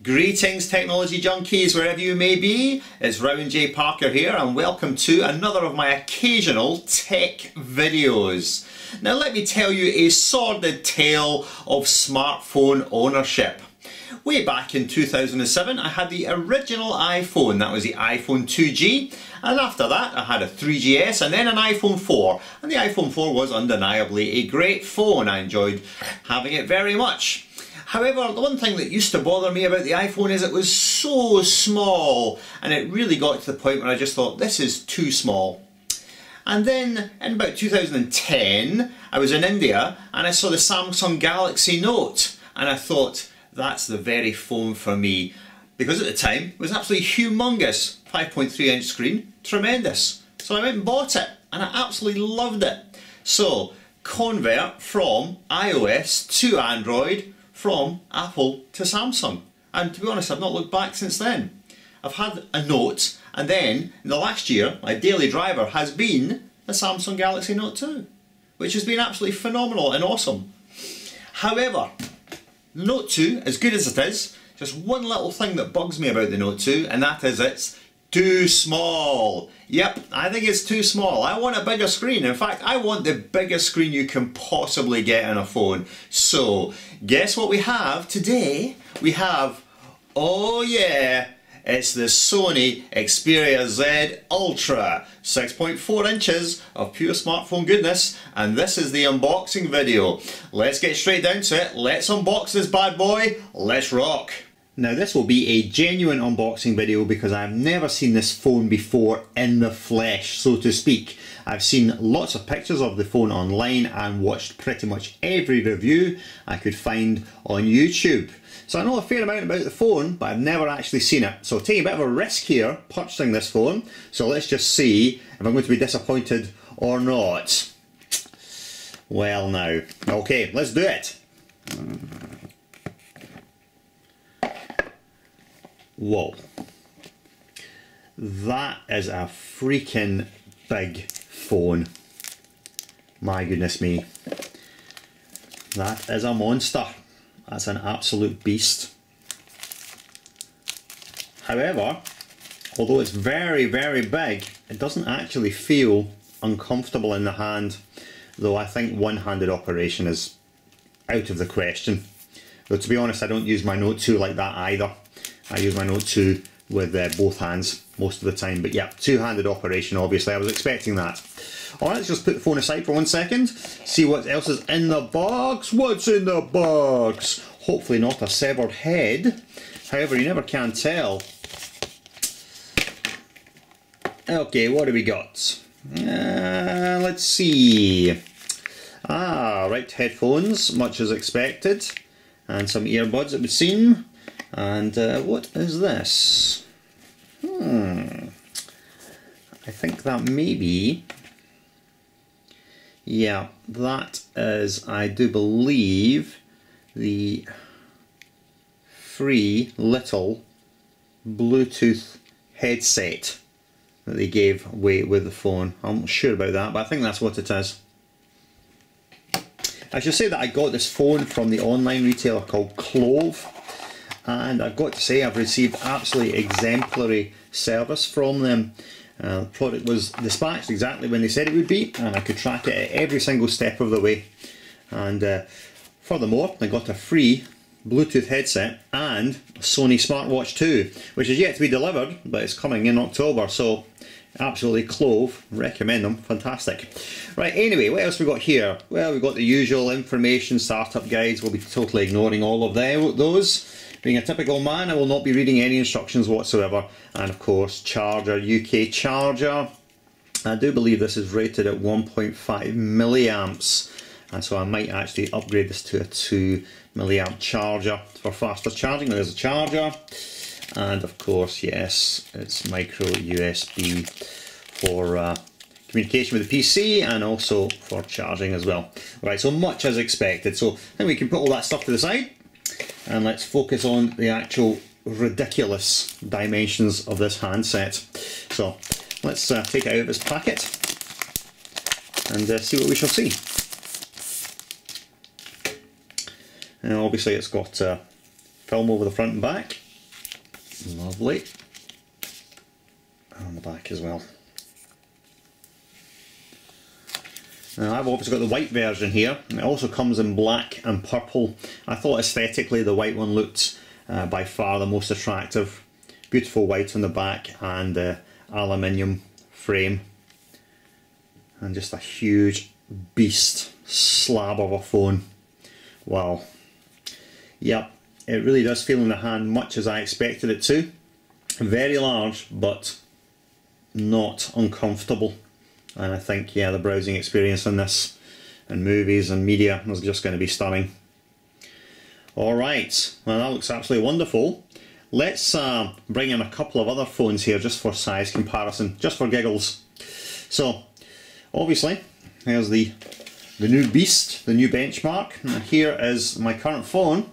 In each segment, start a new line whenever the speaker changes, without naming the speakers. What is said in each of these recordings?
Greetings technology junkies wherever you may be, it's Rowan J Parker here and welcome to another of my occasional tech videos. Now let me tell you a sordid tale of smartphone ownership. Way back in 2007 I had the original iPhone, that was the iPhone 2G, and after that I had a 3GS and then an iPhone 4, and the iPhone 4 was undeniably a great phone. I enjoyed having it very much. However, the one thing that used to bother me about the iPhone is it was so small, and it really got to the point where I just thought, this is too small. And then in about 2010 I was in India and I saw the Samsung Galaxy Note and I thought, that's the very phone for me, because at the time it was absolutely humongous, 5.3-inch screen, tremendous. So I went and bought it and I absolutely loved it. So convert from iOS to Android, from Apple to Samsung, and to be honest I've not looked back since then. I've had a Note, and then in the last year my daily driver has been the Samsung Galaxy Note 2, which has been absolutely phenomenal and awesome. However, the Note 2, as good as it is, just one little thing that bugs me about the Note 2, and that is it's too small. Yep, I think it's too small. I want a bigger screen. In fact, I want the biggest screen you can possibly get on a phone. So, guess what we have today? We have, oh yeah, it's the Sony Xperia Z Ultra. 6.4 inches of pure smartphone goodness, and this is the unboxing video. Let's get straight down to it. Let's unbox this bad boy. Let's rock. Now this will be a genuine unboxing video because I've never seen this phone before in the flesh, so to speak. I've seen lots of pictures of the phone online and watched pretty much every review I could find on YouTube. So I know a fair amount about the phone, but I've never actually seen it. So taking a bit of a risk here purchasing this phone. So let's just see if I'm going to be disappointed or not. Well now, okay, let's do it. Whoa, that is a freaking big phone. My goodness me, that is a monster. That's an absolute beast. However, although it's very big, it doesn't actually feel uncomfortable in the hand, though I think one-handed operation is out of the question. Though to be honest, I don't use my Note 2 like that either. I use my Note 2 with both hands most of the time, but yeah, two-handed operation obviously, I was expecting that. Alright, let's just put the phone aside for 1 second, see what else is in the box. What's in the box? Hopefully not a severed head, however you never can tell. Okay, what do we got? Let's see. Right, headphones, much as expected, and some earbuds it would seem. And what is this? I think that may be, yeah, that is, I do believe, the free little Bluetooth headset that they gave away with the phone. I'm not sure about that, but I think that's what it is. I should say that I got this phone from the online retailer called Clove. And I've got to say I've received absolutely exemplary service from them. The product was dispatched exactly when they said it would be, and I could track it at every single step of the way. And furthermore, I got a free Bluetooth headset and a Sony smartwatch too, which is yet to be delivered, but it's coming in October, so absolutely Clove, recommend them, fantastic. Right, anyway, what else we got here? Well, we've got the usual information, startup guides. We'll be totally ignoring all of those. Being a typical man, I will not be reading any instructions whatsoever. And of course, charger, UK charger. I do believe this is rated at 1.5 milliamps, and so I might actually upgrade this to a 2 milliamp charger for faster charging. There's a charger, and of course, yes, it's micro USB for communication with the PC and also for charging as well. Right, so much as expected. So then we can put all that stuff to the side. And let's focus on the actual ridiculous dimensions of this handset. So let's take it out of its packet and see what we shall see. And obviously it's got film over the front and back. Lovely. And on the back as well. Now I've obviously got the white version here. It also comes in black and purple. I thought aesthetically the white one looked by far the most attractive. Beautiful white on the back and aluminium frame. And just a huge beast slab of a phone. Wow. Yep, it really does feel in the hand much as I expected it to. Very large, but not uncomfortable. And I think, yeah, the browsing experience on this and movies and media is just going to be stunning. Alright, well that looks absolutely wonderful. Let's bring in a couple of other phones here just for size comparison, just for giggles. So, obviously, here's the new beast, the new benchmark. And here is my current phone,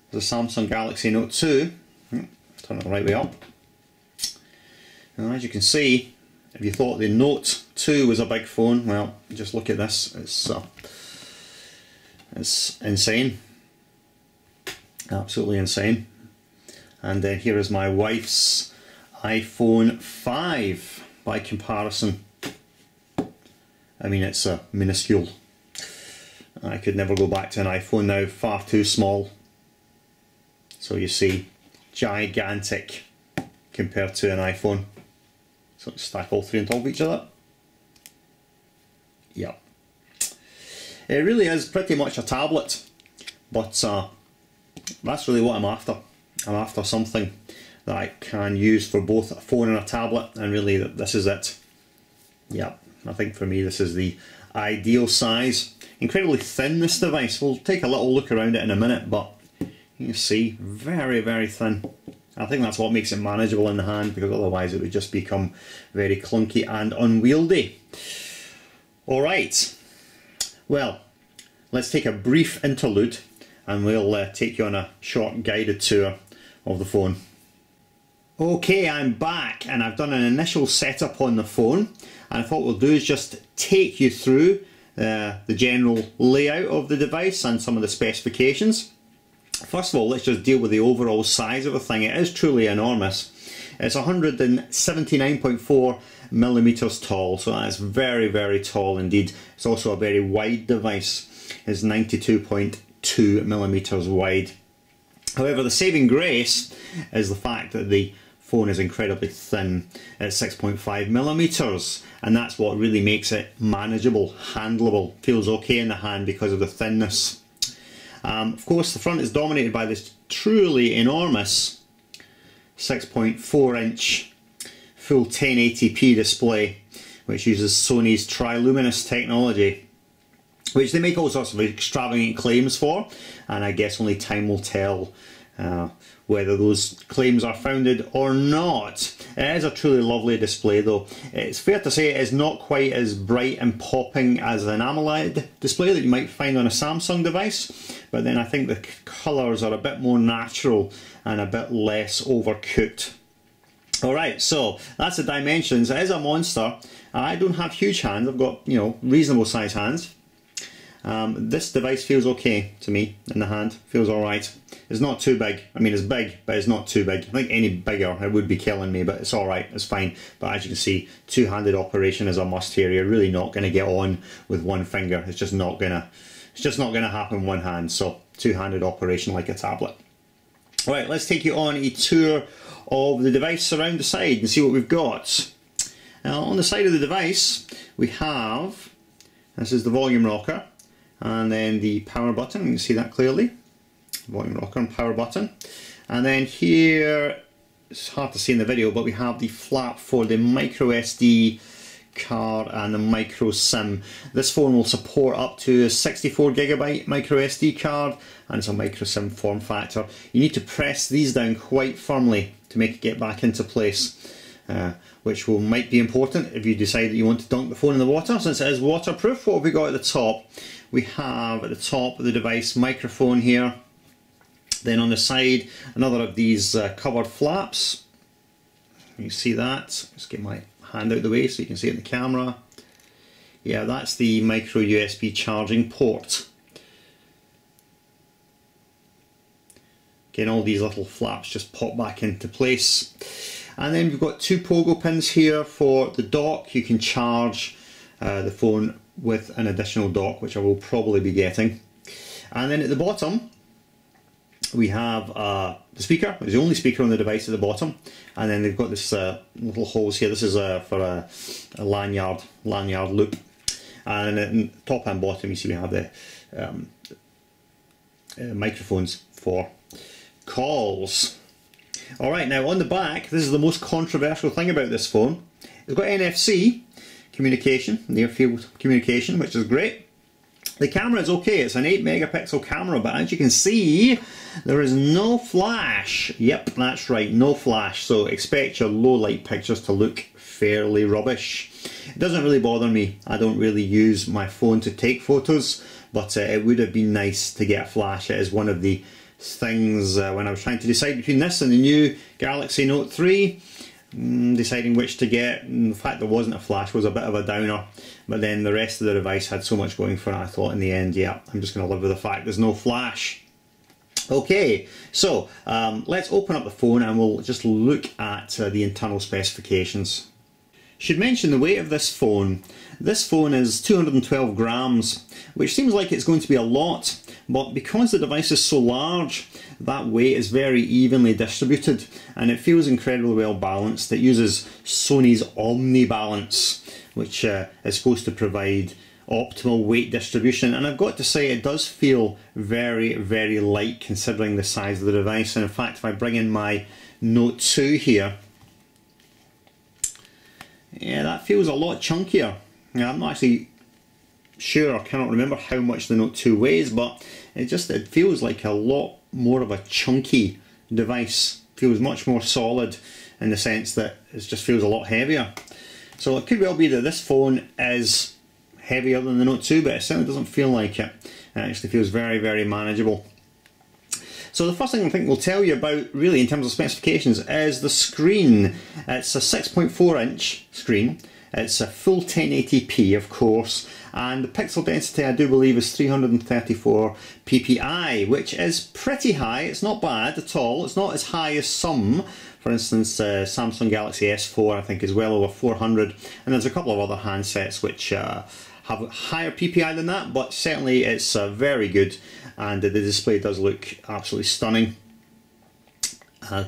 the Samsung Galaxy Note 2. Turn it the right way up. Now, as you can see, if you thought the Note 2 was a big phone, well, just look at this. It's insane. Absolutely insane. And then here is my wife's iPhone 5 by comparison. I mean, it's a minuscule. I could never go back to an iPhone now, far too small. So you see, gigantic compared to an iPhone. So let's stack all three on top of each other. Yep. It really is pretty much a tablet, but that's really what I'm after. I'm after something that I can use for both a phone and a tablet, and really this is it. Yep, I think for me this is the ideal size. Incredibly thin, this device. We'll take a little look around it in a minute, but you can see, very, very thin. I think that's what makes it manageable in the hand, because otherwise it would just become very clunky and unwieldy. Alright, well, let's take a brief interlude and we'll take you on a short guided tour of the phone. Okay, I'm back and I've done an initial setup on the phone, and I thought we'll do is just take you through the general layout of the device and some of the specifications. First of all, let's just deal with the overall size of the thing. It is truly enormous. It's 179.4 millimeters tall, so that's very, very tall indeed. It's also a very wide device. It's 92.2 millimeters wide. However, the saving grace is the fact that the phone is incredibly thin at 6.5 millimeters, and that's what really makes it manageable, handleable, feels okay in the hand because of the thinness. Of course, the front is dominated by this truly enormous 6.4 inch full 1080p display, which uses Sony's triluminous technology, which they make all sorts of extravagant claims for, and I guess only time will tell whether those claims are founded or not. It is a truly lovely display though. It's fair to say it is not quite as bright and popping as an AMOLED display that you might find on a Samsung device, but then I think the colours are a bit more natural and a bit less overcooked. Alright, so that's the dimensions. It is a monster. I don't have huge hands, I've got, you know, reasonable size hands. This device feels okay to me in the hand, feels alright. It's not too big. I mean, it's big, but it's not too big. I think any bigger it would be killing me, but it's alright, it's fine. But as you can see, two-handed operation is a must here. You're really not going to get on with one finger. It's just not gonna happen in one hand. So two-handed operation like a tablet. Alright, let's take you on a tour of the device around the side and see what we've got. Now, on the side of the device, we have, this is the volume rocker, and then the power button. You can see that clearly. Volume rocker and power button. And then here, it's hard to see in the video, but we have the flap for the micro SD card and the micro SIM. This phone will support up to a 64GB micro SD card, and it's a micro SIM form factor. You need to press these down quite firmly to make it get back into place, which might be important if you decide that you want to dunk the phone in the water, since it is waterproof. What have we got at the top? We have at the top of the device microphone here. Then on the side, another of these covered flaps. You see that? Let's get my hand out of the way so you can see it in the camera. Yeah, that's the micro USB charging port. Again, all these little flaps just pop back into place. And then we've got two pogo pins here for the dock. You can charge the phone with an additional dock, which I will probably be getting. And then at the bottom we have the speaker. It's the only speaker on the device at the bottom. And then they've got this little holes here. This is for a lanyard loop. And at the top and bottom you see we have the microphones for calls. Alright, now on the back, this is the most controversial thing about this phone. It's got NFC communication, near field communication, which is great. The camera is okay, it's an 8 megapixel camera, but as you can see, there is no flash. Yep, that's right, no flash, so expect your low light pictures to look fairly rubbish. It doesn't really bother me. I don't really use my phone to take photos, but it would have been nice to get a flash. It is one of the things when I was trying to decide between this and the new Galaxy Note 3, deciding which to get. The fact there wasn't a flash was a bit of a downer, but then the rest of the device had so much going for it, I thought in the end, yeah, I'm just going to live with the fact there's no flash. Okay, so let's open up the phone and we'll just look at the internal specifications. Should mention the weight of this phone. This phone is 212 grams, which seems like it's going to be a lot, but because the device is so large, that weight is very evenly distributed and it feels incredibly well balanced. It uses Sony's Omni Balance, which is supposed to provide optimal weight distribution, and I've got to say it does feel very, very light considering the size of the device. And in fact, if I bring in my Note 2 here, yeah, that feels a lot chunkier. Now, I'm not actually sure, I cannot remember how much the Note 2 weighs, but it feels like a lot more of a chunky device. It feels much more solid in the sense that it just feels a lot heavier. So it could well be that this phone is heavier than the Note 2, but it certainly doesn't feel like it. It actually feels very, very manageable. So the first thing I think we'll tell you about really in terms of specifications is the screen. It's a 6.4 inch screen. It's a full 1080p of course, and the pixel density I do believe is 334 ppi, which is pretty high. It's not bad at all. It's not as high as some. For instance, Samsung Galaxy S4 I think is well over 400, and there's a couple of other handsets which have higher PPI than that, but certainly it's very good, and the display does look absolutely stunning.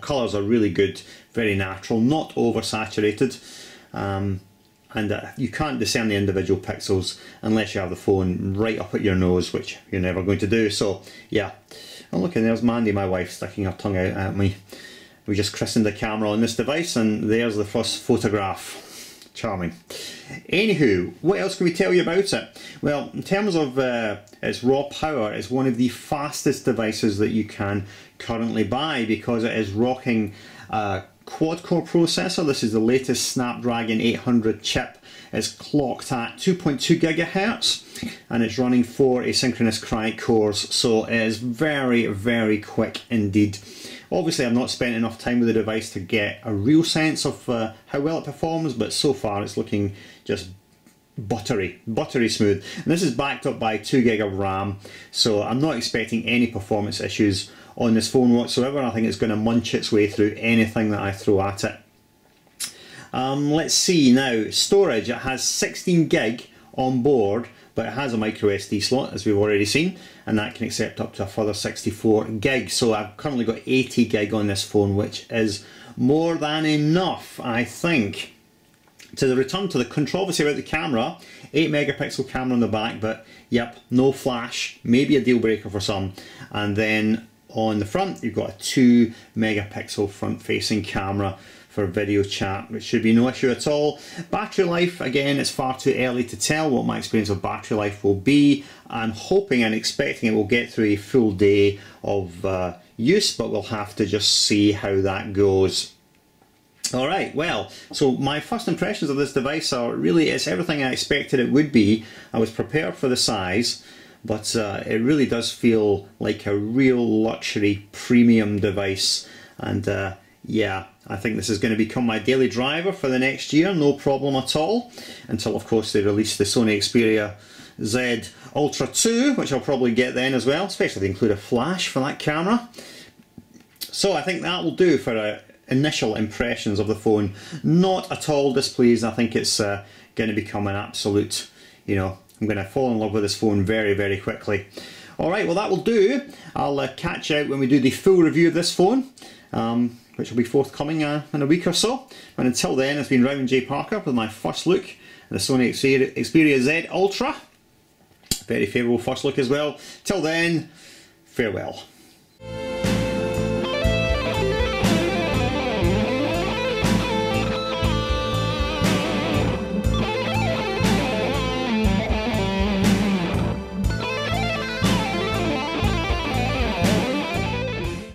Colours are really good, very natural, not oversaturated, and you can't discern the individual pixels unless you have the phone right up at your nose, which you're never going to do. So yeah, oh look, and there's Mandy, my wife, sticking her tongue out at me. We just christened the camera on this device, and there's the first photograph. Charming. Anywho, what else can we tell you about it? Well, in terms of its raw power, it's one of the fastest devices that you can currently buy because it is rocking a quad-core processor. This is the latest Snapdragon 800 chip. It's clocked at 2.2 gigahertz and it's running 4 asynchronous cry cores, so it is very, very quick indeed. Obviously I've not spent enough time with the device to get a real sense of how well it performs, but so far it's looking just buttery smooth. And this is backed up by 2 gig of RAM, so I'm not expecting any performance issues on this phone whatsoever. I think it's going to munch its way through anything that I throw at it. Let's see now, storage. It has 16 gig on board, but it has a micro SD slot as we've already seen, and that can accept up to a further 64 gig. So I've currently got 80 gig on this phone, which is more than enough, I think. To return to the controversy about the camera, 8 megapixel camera on the back, but yep, no flash, maybe a deal breaker for some. And then on the front you've got a 2 megapixel front facing camera for video chat, which should be no issue at all. Battery life, again, it's far too early to tell what my experience of battery life will be. I'm hoping and expecting it will get through a full day of use, but we'll have to just see how that goes. Alright, well, so my first impressions of this device are really, it's everything I expected it would be. I was prepared for the size, but it really does feel like a real luxury premium device, and yeah, I think this is going to become my daily driver for the next year, no problem at all, until of course they release the Sony Xperia Z Ultra 2, which I'll probably get then as well, especially if they include a flash for that camera. So I think that will do for initial impressions of the phone. Not at all displeased. I think it's going to become an absolute, you know, I'm going to fall in love with this phone very, very quickly. Alright, well that will do. I'll catch you out when we do the full review of this phone, which will be forthcoming in a week or so. And until then, it's been Rowan J. Parker with my first look at the Sony Xperia Z Ultra. Very favourable first look as well. Till then, farewell.